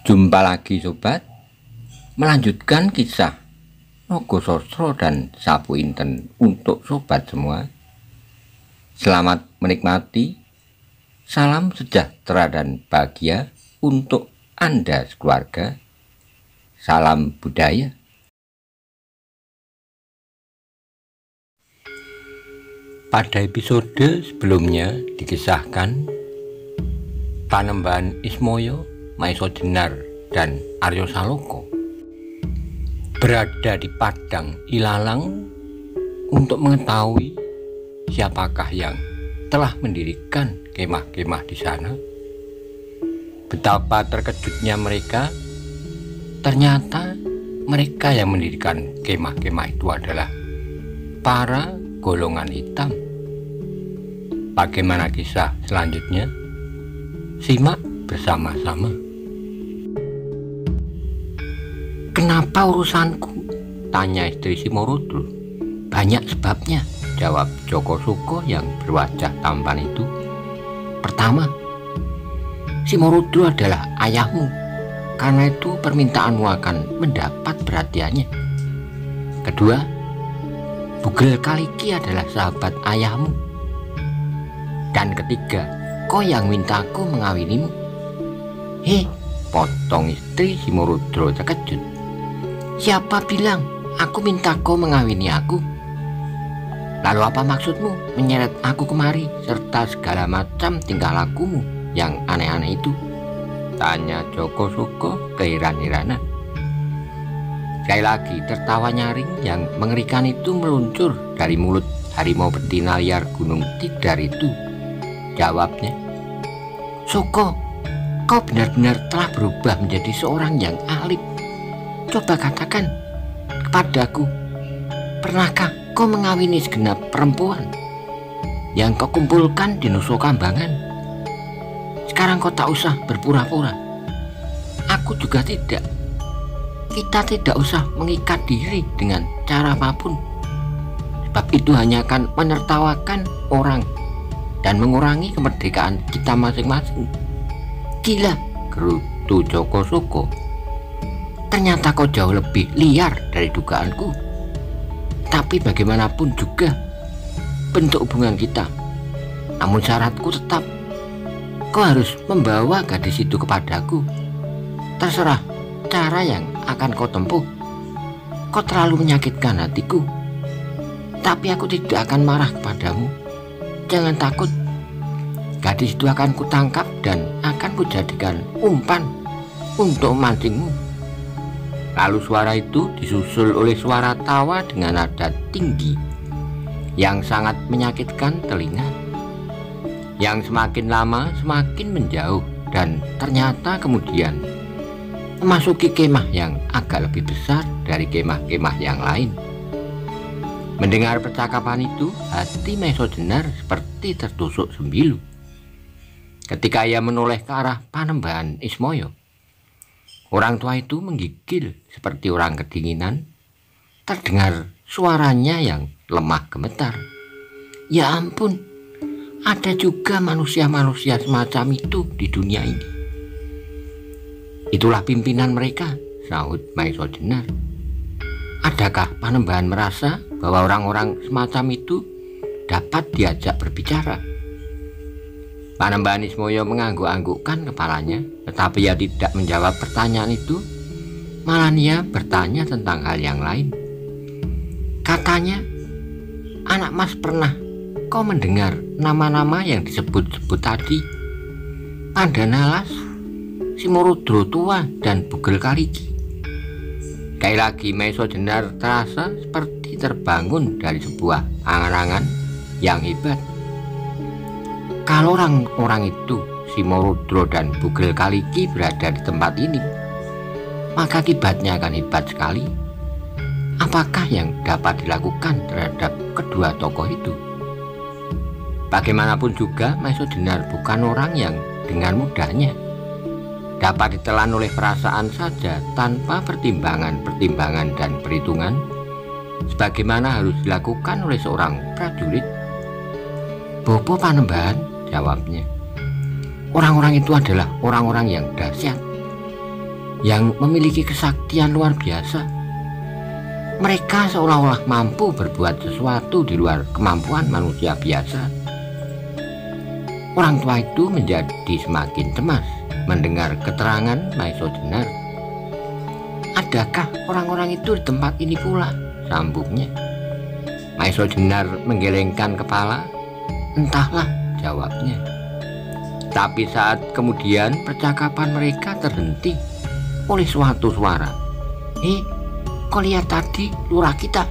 Jumpa lagi sobat, melanjutkan kisah Nogosostro dan Sapu Inten untuk sobat semua. Selamat menikmati, salam sejahtera dan bahagia untuk Anda sekeluarga. Salam budaya. Pada episode sebelumnya dikisahkan Panembahan Ismoyo, Maiso Jenar, dan Aryo Saloko berada di padang ilalang untuk mengetahui siapakah yang telah mendirikan kemah-kemah di sana. Betapa terkejutnya mereka, ternyata mereka yang mendirikan kemah-kemah itu adalah para golongan hitam. Bagaimana kisah selanjutnya? Simak bersama-sama. "Kenapa urusanku?" tanya istri Simorudro. "Banyak sebabnya," jawab Joko Suko yang berwajah tampan itu. "Pertama, Simorudro adalah ayahmu, karena itu permintaanmu akan mendapat perhatiannya. Kedua, Bugel Kaliki adalah sahabat ayahmu. Dan ketiga, kau yang minta aku mengawinimu." Potong istri Simorudro terkejut. "Siapa bilang aku minta kau mengawini aku? Lalu apa maksudmu menyeret aku kemari serta segala macam tingkah lakumu yang aneh-aneh itu?" tanya Joko Suko keheran-heranan. Sekali lagi tertawa nyaring yang mengerikan itu meluncur dari mulut harimau betina liar Gunung Tidar itu. Jawabnya, "Suko, kau benar-benar telah berubah menjadi seorang yang alim. Coba katakan kepadaku, pernahkah kau mengawini segenap perempuan yang kau kumpulkan di Nusa Kambangan? Sekarang kau tak usah berpura-pura. Aku juga tidak. Kita tidak usah mengikat diri dengan cara apapun, sebab itu hanya akan menertawakan orang dan mengurangi kemerdekaan kita masing-masing." "Gila," gerutu Joko Suko. "Ternyata kau jauh lebih liar dari dugaanku. Tapi bagaimanapun juga bentuk hubungan kita. Namun syaratku tetap, kau harus membawa gadis itu kepadaku. Terserah cara yang akan kau tempuh. Kau terlalu menyakitkan hatiku, tapi aku tidak akan marah kepadamu. Jangan takut. Gadis itu akan kutangkap dan akan kujadikan umpan untuk memancingmu." Lalu suara itu disusul oleh suara tawa dengan nada tinggi yang sangat menyakitkan telinga, yang semakin lama semakin menjauh dan ternyata kemudian memasuki kemah yang agak lebih besar dari kemah-kemah yang lain. Mendengar percakapan itu, hati Maiso Jenar seperti tertusuk sembilu. Ketika ia menoleh ke arah Panembahan Ismoyo, orang tua itu menggigil seperti orang kedinginan. Terdengar suaranya yang lemah gemetar. "Ya ampun, ada juga manusia-manusia semacam itu di dunia ini." "Itulah pimpinan mereka," sahut Maiso Jenar. "Adakah Panembahan merasa bahwa orang-orang semacam itu dapat diajak berbicara?" Panembahan Ismoyo mengangguk-anggukkan kepalanya, tetapi ia tidak menjawab pertanyaan itu. Malah ia bertanya tentang hal yang lain. Katanya, "Anak mas, pernah kau mendengar nama-nama yang disebut-sebut tadi? Pandanalas, Simorudro Tua, dan Bugel Kaliki?" Sekali lagi Maiso Jenar terasa seperti terbangun dari sebuah angan-angan yang hebat. Kalau orang-orang itu, Simorudro dan Bugel Kaliki, berada di tempat ini, maka akibatnya akan hebat sekali. Apakah yang dapat dilakukan terhadap kedua tokoh itu? Bagaimanapun juga, Maiso Jenar bukan orang yang dengan mudahnya dapat ditelan oleh perasaan saja tanpa pertimbangan dan perhitungan, sebagaimana harus dilakukan oleh seorang prajurit. "Bopo Panembahan," jawabnya, "orang-orang itu adalah orang-orang yang dahsyat. yang memiliki kesaktian luar biasa. Mereka seolah-olah mampu berbuat sesuatu di luar kemampuan manusia biasa. Orang tua itu menjadi semakin cemas mendengar keterangan Maesa Jenar. "Adakah orang-orang itu di tempat ini pula?" sambungnya. Maesa Jenar menggelengkan kepala. "Entahlah," jawabnya. Tapi saat kemudian percakapan mereka terhenti oleh suatu suara. Kau lihat tadi lurah kita?"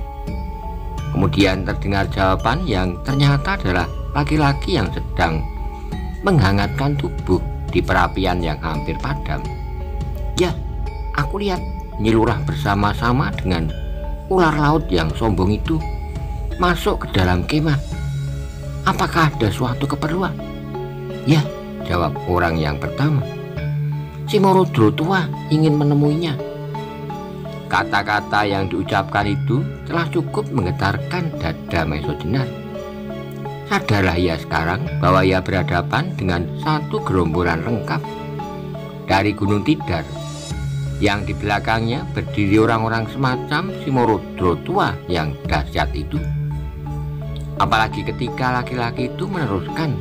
Kemudian terdengar jawaban yang ternyata adalah laki-laki yang sedang menghangatkan tubuh di perapian yang hampir padam. "Ya, aku lihat Nyi Lurah bersama-sama dengan ular laut yang sombong itu masuk ke dalam kemah. Apakah ada suatu keperluan?" "Ya," jawab orang yang pertama, "Simorodro tua ingin menemuinya." Kata-kata yang diucapkan itu telah cukup menggetarkan dada Maesa Jenar. Sadarlah ia sekarang bahwa ia berhadapan dengan satu gerombolan lengkap dari Gunung Tidar, yang di belakangnya berdiri orang-orang semacam Simorodro tua yang dahsyat itu. Apalagi ketika laki-laki itu meneruskan,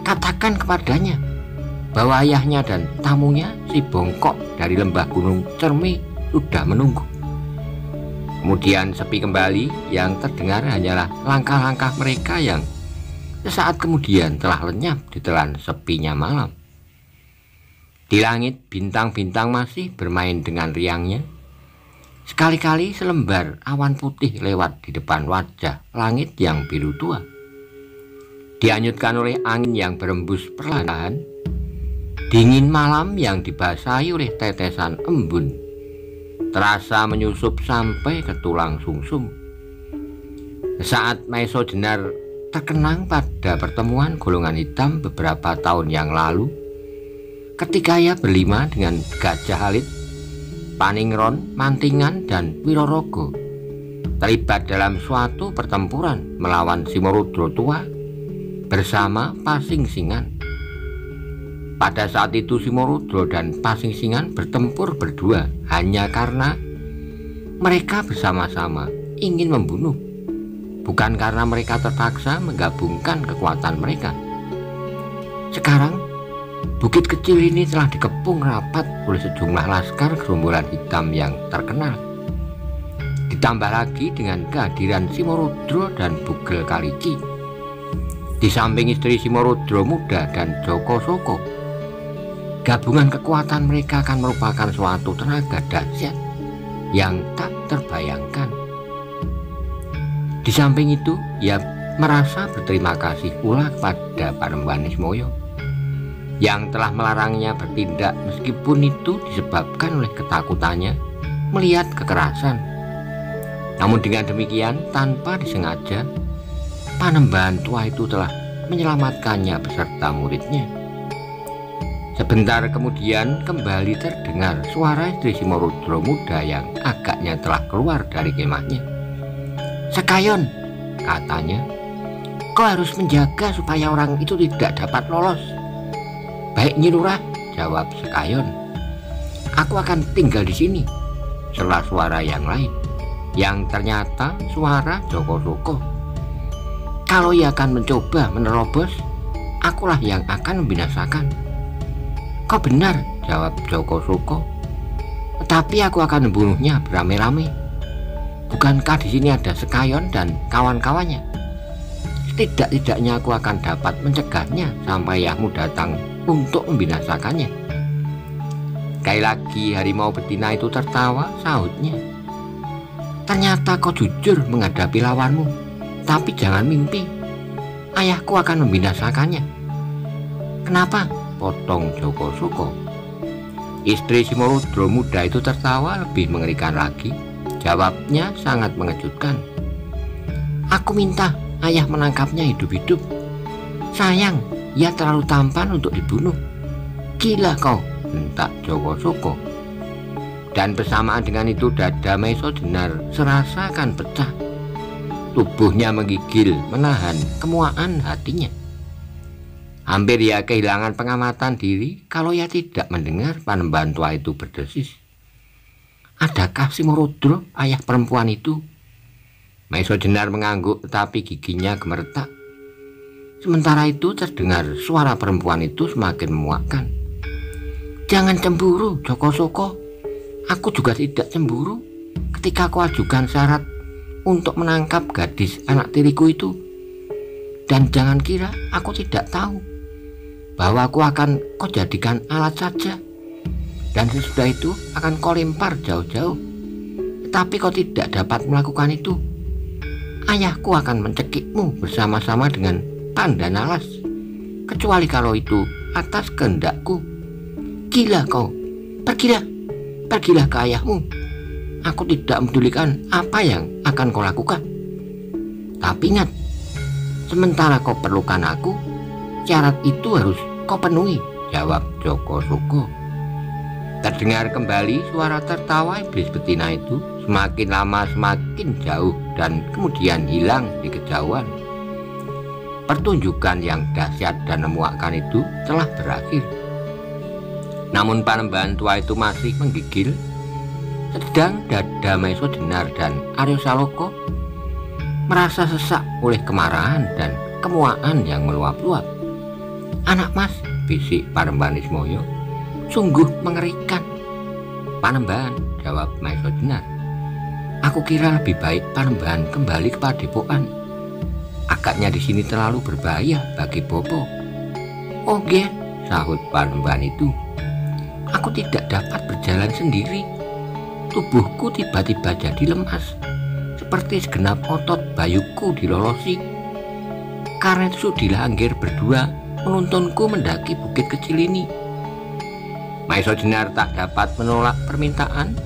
"Katakan kepadanya bahwa ayahnya dan tamunya si bongkok dari lembah Gunung Cerme sudah menunggu." Kemudian sepi kembali, yang terdengar hanyalah langkah-langkah mereka yang sesaat kemudian telah lenyap di telan sepinya malam. Di langit bintang-bintang masih bermain dengan riangnya. Sekali-kali selembar awan putih lewat di depan wajah langit yang biru tua, dihanyutkan oleh angin yang berembus perlahan. Dingin malam yang dibasahi oleh tetesan embun terasa menyusup sampai ke tulang sungsum. Saat Maesa Jenar terkenang pada pertemuan golongan hitam beberapa tahun yang lalu, ketika ia berlima dengan Gajah Alit, Paningron, Mantingan, dan Wirorogo terlibat dalam suatu pertempuran melawan Simorodro tua bersama Pasingsingan. Pada saat itu Simorodro dan Pasingsingan bertempur berdua hanya karena mereka bersama-sama ingin membunuh, bukan karena mereka terpaksa menggabungkan kekuatan mereka. Sekarang bukit kecil ini telah dikepung rapat oleh sejumlah laskar gerombolan hitam yang terkenal. Ditambah lagi dengan kehadiran Simorodro dan Bugel Kaliki. Di samping istri Simorodro muda dan Joko Soko, gabungan kekuatan mereka akan merupakan suatu tenaga dahsyat yang tak terbayangkan. Di samping itu, ia merasa berterima kasih pula kepada Panembahan Nismoyo yang telah melarangnya bertindak, meskipun itu disebabkan oleh ketakutannya melihat kekerasan. Namun dengan demikian, tanpa disengaja, Panembahan tua itu telah menyelamatkannya beserta muridnya. Sebentar kemudian kembali terdengar suara istri Simorodro muda yang agaknya telah keluar dari kemahnya. "Sekayon," katanya, "kau harus menjaga supaya orang itu tidak dapat lolos." "Baik Nyi Lurah," jawab Sekayon. "Aku akan tinggal di sini," sela suara yang lain, yang ternyata suara Joko Soko. "Kalau ia akan mencoba menerobos, akulah yang akan membinasakan." "Kau benar," jawab Joko Soko. "Tetapi aku akan membunuhnya beramai-ramai. Bukankah di sini ada Sekayon dan kawan-kawannya? Setidak-tidaknya aku akan dapat mencegahnya sampai ayahmu datang untuk membinasakannya." Sekali lagi harimau betina itu tertawa, sahutnya, "Ternyata kau jujur menghadapi lawanmu, tapi jangan mimpi ayahku akan membinasakannya." "Kenapa?" potong Joko Soko. Istri Simorodro muda itu tertawa lebih mengerikan lagi. Jawabnya sangat mengejutkan. "Aku minta ayah menangkapnya hidup-hidup. Sayang, ia terlalu tampan untuk dibunuh." "Gila kau," bentak Joko Soko. Dan bersamaan dengan itu dada Maesa Jenar serasa akan pecah. Tubuhnya menggigil menahan kemuaan hatinya. Hampir ia kehilangan pengamatan diri kalau ia tidak mendengar Panembahan tua itu berdesis. Adakah si Morodro ayah perempuan itu? Maiso Jenar mengangguk tetapi giginya gemeretak. Sementara itu terdengar suara perempuan itu semakin memuakkan. Jangan cemburu, Joko Soko. Aku juga tidak cemburu ketika kau ajukan syarat untuk menangkap gadis anak tiriku itu. Dan jangan kira aku tidak tahu bahwa aku akan kau jadikan alat saja, dan sesudah itu akan kau lempar jauh-jauh. Tetapi kau tidak dapat melakukan itu. Ayahku akan mencekikmu bersama-sama dengan Pandanalas, kecuali kalau itu atas kehendakku. Gila kau, pergilah ke ayahmu. Aku tidak medulikan apa yang akan kau lakukan. Tapi ingat, sementara kau perlukan aku, syarat itu harus kau penuhi, jawab Joko Soko. Terdengar kembali suara tertawa iblis betina itu, semakin lama semakin jauh dan kemudian hilang di kejauhan. Pertunjukan yang dahsyat dan memuakkan itu telah berakhir. Namun Panembahan tua itu masih menggigil. Sedang dada Maiso Jenar dan Aryo Saloko merasa sesak oleh kemarahan dan kemuakan yang meluap-luap. Anak mas, bisik Panembahan Ismoyo, sungguh mengerikan. Panembahan, jawab Maiso Jenar. Aku kira lebih baik Panembahan kembali ke Padepokan. Agaknya di sini terlalu berbahaya bagi Bopo. Oh Gen, sahut Panembahan itu. Aku tidak dapat berjalan sendiri. Tubuhku tiba-tiba jadi lemas, seperti segenap otot bayuku dilolosi. Karena itu Sudilanggir berdua menuntunku mendaki bukit kecil ini. Maiso Jenar tak dapat menolak permintaan,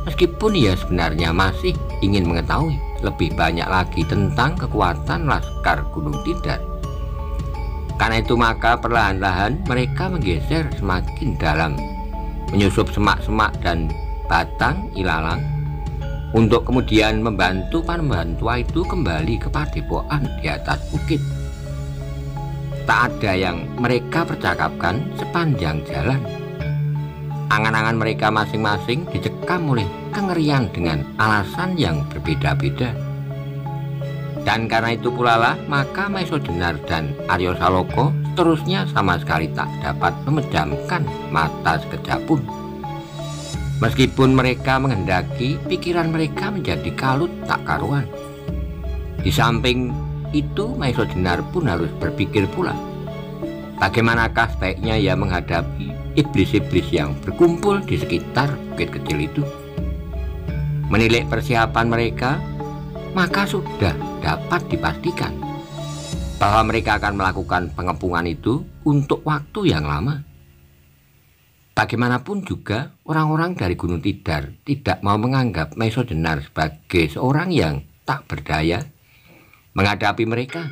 meskipun ia sebenarnya masih ingin mengetahui lebih banyak lagi tentang kekuatan Laskar Gunung Tidar. Karena itu maka perlahan-lahan mereka menggeser semakin dalam, menyusup semak-semak dan batang ilalang, untuk kemudian membantu Panembahan tua itu kembali ke Padepokan di atas bukit. Tak ada yang mereka percakapkan sepanjang jalan. Angan-angan mereka masing-masing dicekam oleh kengerian dengan alasan yang berbeda-beda. Dan karena itu pula lah maka Maiso Jenar dan Aryo Saloko seterusnya sama sekali tak dapat memejamkan mata sekejap pun. Meskipun mereka menghendaki, pikiran mereka menjadi kalut tak karuan. Di samping itu Maiso Jenar pun harus berpikir pula, bagaimanakah sebaiknya ia menghadapi iblis-iblis yang berkumpul di sekitar bukit kecil itu. Menilik persiapan mereka, maka sudah dapat dipastikan bahwa mereka akan melakukan pengepungan itu untuk waktu yang lama. Bagaimanapun juga orang-orang dari Gunung Tidar tidak mau menganggap Maiso Jenar sebagai seorang yang tak berdaya menghadapi mereka.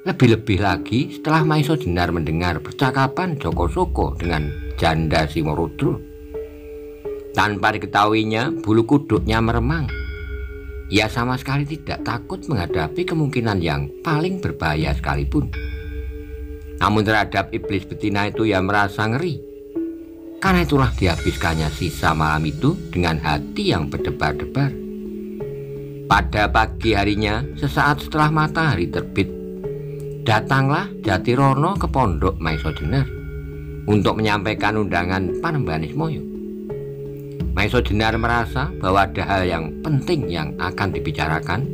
Lebih-lebih lagi setelah Maiso Jenar mendengar percakapan Joko Soko dengan janda si Morodro. Tanpa diketahuinya, bulu kuduknya meremang. Ia sama sekali tidak takut menghadapi kemungkinan yang paling berbahaya sekalipun. Namun terhadap iblis betina itu ia merasa ngeri. Karena itulah dihabiskannya sisa malam itu dengan hati yang berdebar-debar. Pada pagi harinya, sesaat setelah matahari terbit, datanglah Jatirono ke pondok Maiso Jenar untuk menyampaikan undangan Panembahan Ismoyo. Maiso Jenar merasa bahwa ada hal yang penting yang akan dibicarakan.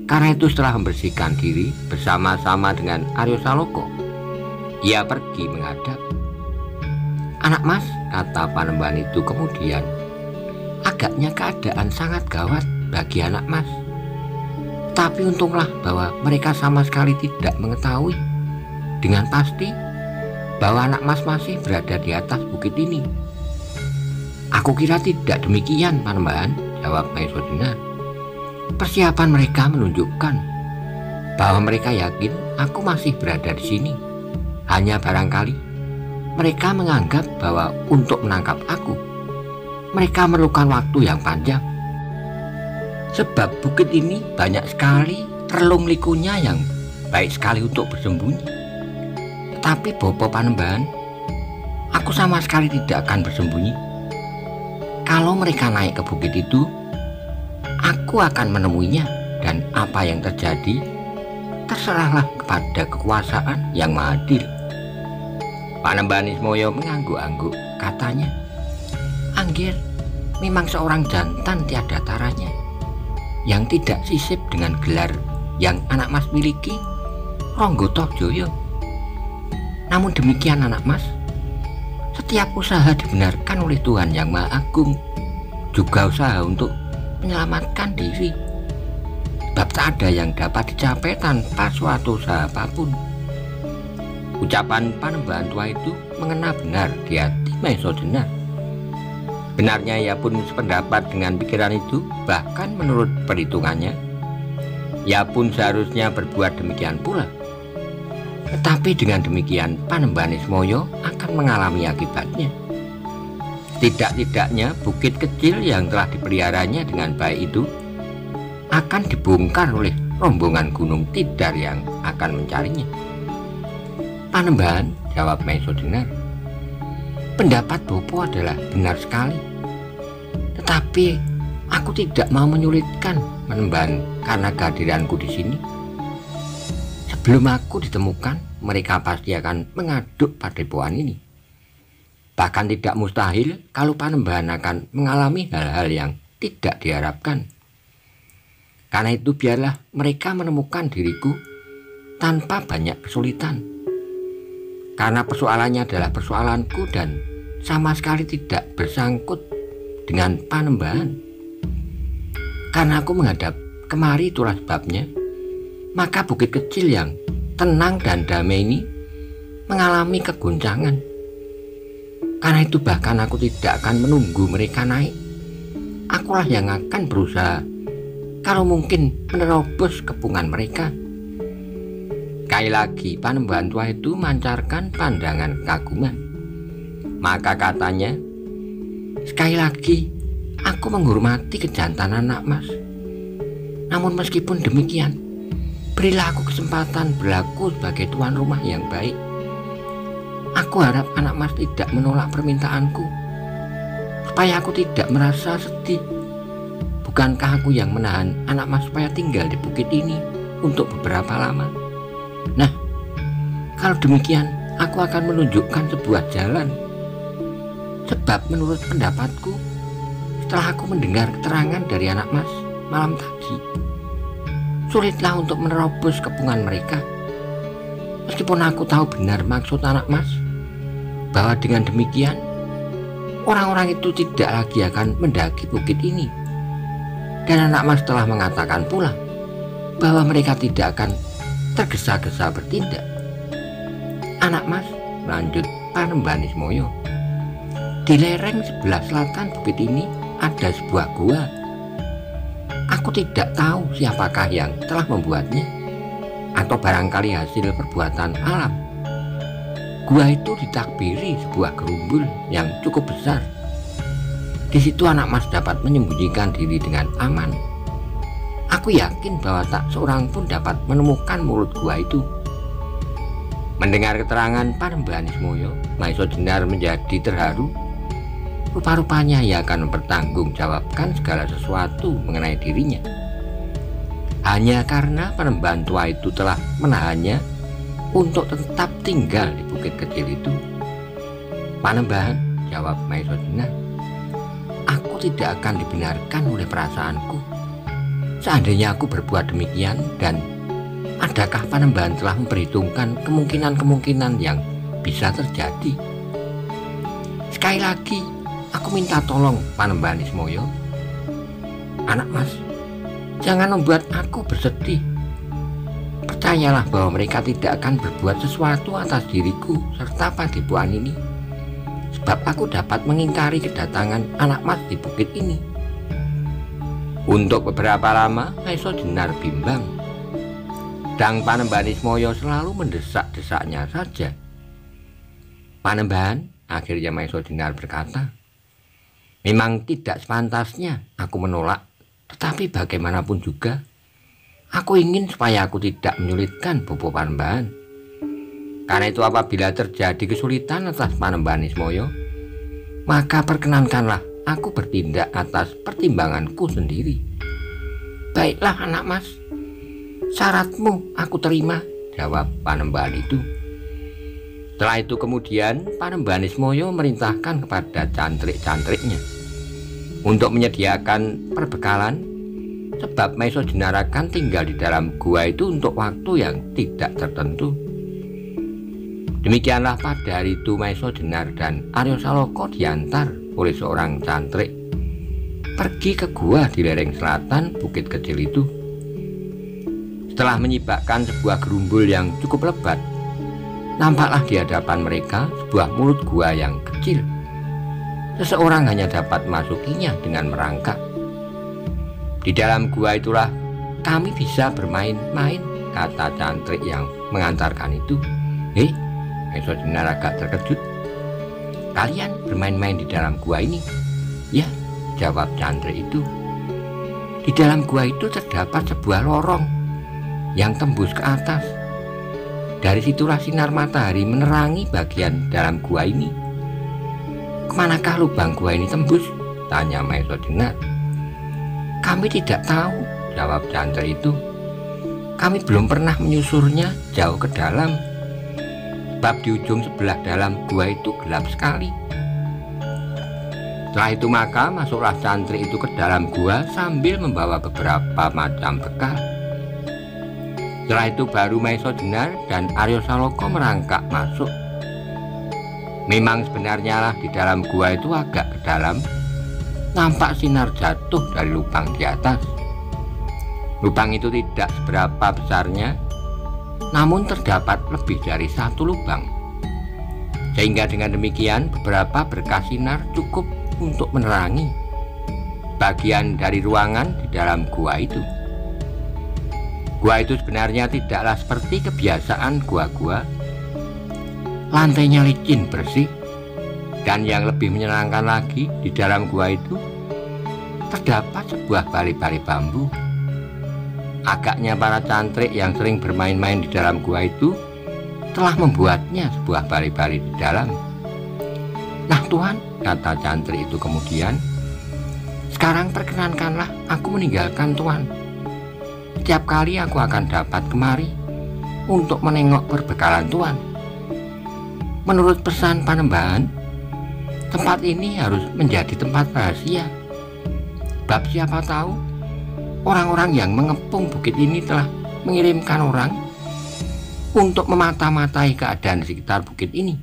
Karena itu setelah membersihkan diri bersama-sama dengan Aryo Saloko, ia pergi menghadap. Anak mas, kata Panembahan itu kemudian, agaknya keadaan sangat gawat bagi anak mas. Tapi untunglah bahwa mereka sama sekali tidak mengetahui dengan pasti bahwa anak mas masih berada di atas bukit ini. Aku kira tidak demikian, Panembahan, jawab Maiso Jenar. Persiapan mereka menunjukkan bahwa mereka yakin aku masih berada di sini. Hanya barangkali mereka menganggap bahwa untuk menangkap aku, mereka memerlukan waktu yang panjang. Sebab bukit ini banyak sekali relung likunya yang baik sekali untuk bersembunyi. Tetapi Bopo Panembahan, aku sama sekali tidak akan bersembunyi. Kalau mereka naik ke bukit itu, aku akan menemuinya, dan apa yang terjadi terserahlah kepada kekuasaan yang maha adil. Panembahan Ismoyo mengangguk-angguk, katanya, Anggir memang seorang jantan tiada taranya, yang tidak sisip dengan gelar yang anak mas miliki, Ronggoto Joyo. Namun demikian anak mas, setiap usaha dibenarkan oleh Tuhan yang Maha Agung, juga usaha untuk menyelamatkan diri. Sebab tak ada yang dapat dicapai tanpa suatu usaha apapun. Ucapan Panembahan tua itu mengena benar di hati Maiso Jenar. Benarnya ia pun sependapat dengan pikiran itu, bahkan menurut perhitungannya, ia pun seharusnya berbuat demikian pula. Tetapi dengan demikian Panembahan Ismoyo akan mengalami akibatnya. Tidak-tidaknya bukit kecil yang telah dipeliharanya dengan baik itu akan dibongkar oleh rombongan gunung Tidar yang akan mencarinya. Panembahan, jawab Maiso Jenar, pendapat Bopo adalah benar sekali. Tetapi aku tidak mau menyulitkan Panembahan karena kehadiranku di sini. Sebelum aku ditemukan, mereka pasti akan mengaduk padepokan ini. Bahkan tidak mustahil kalau Panembahan akan mengalami hal-hal yang tidak diharapkan. Karena itu biarlah mereka menemukan diriku tanpa banyak kesulitan. Karena persoalannya adalah persoalanku dan sama sekali tidak bersangkut dengan Panembahan. Karena aku menghadap kemari, itulah sebabnya, maka bukit kecil yang tenang dan damai ini mengalami kegoncangan. Karena itu bahkan aku tidak akan menunggu mereka naik. Akulah yang akan berusaha kalau mungkin menerobos kepungan mereka. Sekali lagi Panembahan tua itu memancarkan pandangan kekaguman. Maka katanya, sekali lagi aku menghormati kejantanan anak mas. Namun meskipun demikian, berilah aku kesempatan berlaku sebagai tuan rumah yang baik. Aku harap anak mas tidak menolak permintaanku, supaya aku tidak merasa sedih. Bukankah aku yang menahan anak mas supaya tinggal di bukit ini untuk beberapa lama? Nah, kalau demikian aku akan menunjukkan sebuah jalan. Sebab menurut pendapatku, setelah aku mendengar keterangan dari anak mas malam tadi, sulitlah untuk menerobos kepungan mereka. Meskipun aku tahu benar maksud anak mas, bahwa dengan demikian orang-orang itu tidak lagi akan mendaki bukit ini. Dan anak mas telah mengatakan pula bahwa mereka tidak akan tergesa-gesa bertindak. Anak mas, lanjut Panembahan Ismoyo, di lereng sebelah selatan bukit ini ada sebuah gua. Aku tidak tahu siapakah yang telah membuatnya, atau barangkali hasil perbuatan alam. Gua itu ditakbiri sebuah gerumbul yang cukup besar. Di situ anak mas dapat menyembunyikan diri dengan aman. Aku yakin bahwa tak seorang pun dapat menemukan mulut gua itu. Mendengar keterangan Panembahan Ismoyo, Maiso Jenar menjadi terharu. Rupa-rupanya ia akan mempertanggungjawabkan segala sesuatu mengenai dirinya. Hanya karena Panembahan tua itu telah menahannya untuk tetap tinggal di bukit kecil itu. Panembahan, jawab Maiso Jenar, aku tidak akan dibenarkan oleh perasaanku. Seandainya aku berbuat demikian, dan adakah Panembahan telah memperhitungkan kemungkinan-kemungkinan yang bisa terjadi? Sekali lagi, aku minta tolong Panembahan Ismoyo. Anak mas, jangan membuat aku bersedih. Percayalah bahwa mereka tidak akan berbuat sesuatu atas diriku serta padepokan ini. Sebab aku dapat mengingkari kedatangan anak mas di bukit ini. Untuk beberapa lama Maiso Jenar bimbang. Dan Panembahan Ismoyo selalu mendesak-desaknya saja. Panembahan, akhirnya Maiso Jenar berkata, memang tidak sepantasnya aku menolak, tetapi bagaimanapun juga aku ingin supaya aku tidak menyulitkan Bopo Panembahan. Karena itu apabila terjadi kesulitan atas Panembahan Ismoyo, maka perkenankanlah aku bertindak atas pertimbanganku sendiri. Baiklah anak mas, syaratmu aku terima, jawab Panembahan itu. Setelah itu kemudian Panembahan Ismoyo merintahkan kepada cantrik-cantriknya untuk menyediakan perbekalan, sebab Maiso Jenar akan tinggal di dalam gua itu untuk waktu yang tidak tertentu. Demikianlah pada hari itu Maiso Jenar dan Aryo Saloka diantar oleh seorang cantrik pergi ke gua di lereng selatan bukit kecil itu. Setelah menyibakkan sebuah gerumbul yang cukup lebat, nampaklah di hadapan mereka sebuah mulut gua yang kecil. Seseorang hanya dapat masukinya dengan merangkak. Di dalam gua itulah kami bisa bermain-main, kata cantrik yang mengantarkan itu. Maiso Jenar agak terkejut. Kalian bermain-main di dalam gua ini? Ya, jawab cantrik itu. Di dalam gua itu terdapat sebuah lorong yang tembus ke atas. Dari situlah sinar matahari menerangi bagian dalam gua ini. Kemanakah lubang gua ini tembus? Tanya Maiso Jenar. Kami tidak tahu, jawab cantrik itu. Kami belum pernah menyusurnya jauh ke dalam. Sebab di ujung sebelah dalam gua itu gelap sekali. Setelah itu maka masuklah cantrik itu ke dalam gua sambil membawa beberapa macam bekal. Setelah itu baru Maiso Jenar dan Aryo Saloka merangkak masuk. Memang sebenarnya lah di dalam gua itu agak ke dalam, nampak sinar jatuh dari lubang di atas. Lubang itu tidak seberapa besarnya, namun terdapat lebih dari satu lubang, sehingga dengan demikian beberapa berkah sinar cukup untuk menerangi bagian dari ruangan di dalam gua itu. Gua itu sebenarnya tidaklah seperti kebiasaan gua-gua. Lantainya licin bersih, dan yang lebih menyenangkan lagi, di dalam gua itu terdapat sebuah bali-bali bambu. Agaknya para cantrik yang sering bermain-main di dalam gua itu telah membuatnya sebuah bali-bali di dalam. Nah Tuhan, kata cantrik itu kemudian, sekarang perkenankanlah aku meninggalkan Tuhan. Setiap kali aku akan dapat kemari untuk menengok perbekalan Tuhan. Menurut pesan Panembahan, tempat ini harus menjadi tempat rahasia. Sebab siapa tahu orang-orang yang mengepung bukit ini telah mengirimkan orang untuk memata-matai keadaan di sekitar bukit ini.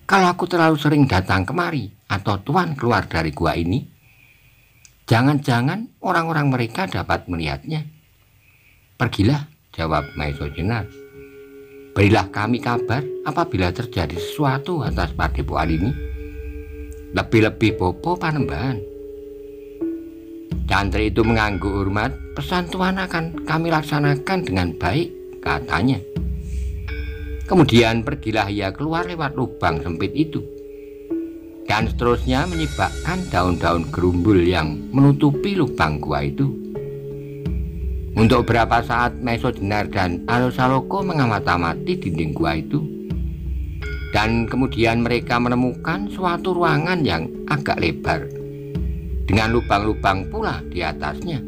Kalau aku terlalu sering datang kemari atau Tuhan keluar dari gua ini, jangan-jangan orang-orang mereka dapat melihatnya. Pergilah, jawab Maiso Jenar. Berilah kami kabar apabila terjadi sesuatu atas padepokan ini. Lebih-lebih Bopo Panembahan. Cantrik itu mengangguk hormat. Pesan Tuhan akan kami laksanakan dengan baik, katanya. Kemudian pergilah ia keluar lewat lubang sempit itu, dan seterusnya menyibakkan daun-daun gerumbul yang menutupi lubang gua itu. Untuk beberapa saat Maiso Jenar dan Aryo Saloka mengamati dinding gua itu, dan kemudian mereka menemukan suatu ruangan yang agak lebar dengan lubang-lubang pula di atasnya.